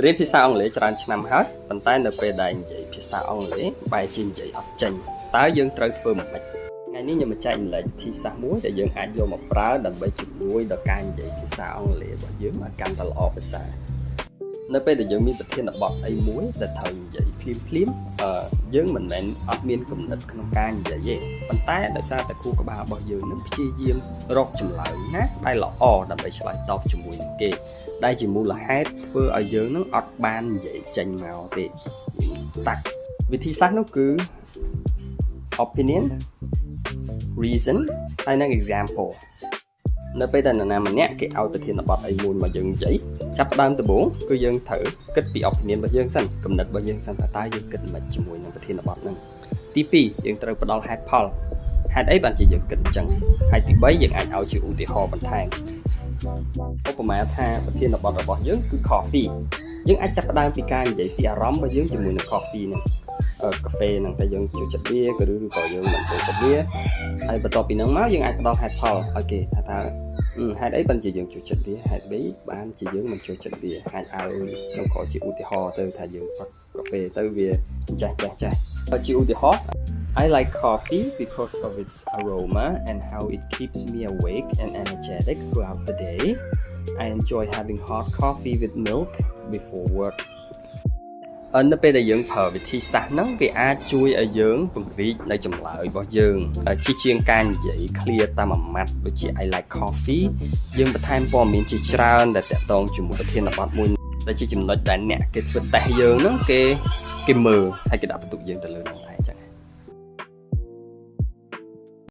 រៀនភាសាអង់គ្លេសច្រើនឆ្នាំហើយប៉ុន្តែនៅពេលដែលនិយាយភាសាអង់គ្លេសបែរជានិយាយអត់ចេញតើយើងត្រូវធ្វើម៉េចថ្ងៃនេះខ្ញុំបញ្ចែកម្លែកវិធីសាស្ត្រមួយដែលយើងអាចយកមកប្រើដើម្បីជំនួយដល់ការនិយាយភាសាអង់គ្លេសរបស់យើងឲ្យកាន់តែល្អប្រសើរនៅពេលដែលយើងមានប្រធានបទអីមួយដែលត្រូវនិយាយភ្លាមយើងមិនមែនអត់មានគំនិតក្នុងការនិយាយទេប៉ុន្តែដោយសារតែខួរក្បាលរបស់យើងនឹងព្យាយាមរកចម្លើយណាដែលល្អដើម្បីឆ្លើយតបជាមួយនឹងគេដែលជាមូលហេតុធ្វើឲ្យយើងនឹងអត់បាននិយាយចេញមកទេ stuck វិធីសាស្ត្រនោះគឺ opinion reason ហើយនិង example នៅពេលដែលនរណាម្នាក់គេឲ្យប្រធានបទអីមួយមកយើងនិយាយចាប់ផ្ដើមដំបូងគឺយើងត្រូវគិតពី opinion របស់យើងសិនគំនិតរបស់យើងសិនតើយើងគិតមិនជាមួយនឹងប្រធានបទហ្នឹងទី2យើងត្រូវផ្ដល់ហេតុផលហេតុអីបានជាយើងគិតអញ្ចឹងហើយទី3យើងអាចឲ្យជាឧទាហរណ៍បន្ថែមឧបមាថាប្រធានបទរបស់យើងគឺ coffee យើងអាចចាប់ផ្ដើមពីការនិយាយពីអារម្មណ៍របស់យើងជាមួយនឹង coffee ហ្នឹងកាហ្វេហ្នឹងតែយើងចូលចិត្តវាឬក៏យើងមិនចូលចិត្តវាហើយបន្ទាប់ពីហ្នឹងមកយើងអាចផ្ដល់ហេតុផលឲ្យគេថាហេតុអីបានជាយើងចូលចិត្តវាហេតុអីបានជាយើងមិនចូលចិត្តវាអាចឲ្យខ្ញុំខកជាឧទាហរណ៍ទៅថាយើងផឹកកាហ្វេទៅវាចាស់ជាឧទាហរណ៍ I like coffee because of its aroma and how it keeps me awake and energetic throughout the day. I enjoy having hot coffee with milk before work. នៅពេលដែលយើងប្រើវិធីសាស្ត្រហ្នឹងវាអាចជួយឲ្យយើងពង្រីកនៅចម្លើយរបស់យើងជាជាងការនិយាយ clear តាមមួយម៉ាត់ដូចជា I like coffee យើងបន្ថែមព័ត៌មានជាច្រើនដែលតាក់ទងជាមួយប្រធានបទមួយដែលជាចំណុចដែលអ្នកគេធ្វើតេស្តយើងហ្នឹងគេមើលហើយគេដាក់បន្ទុកយើងទៅលើហ្នឹង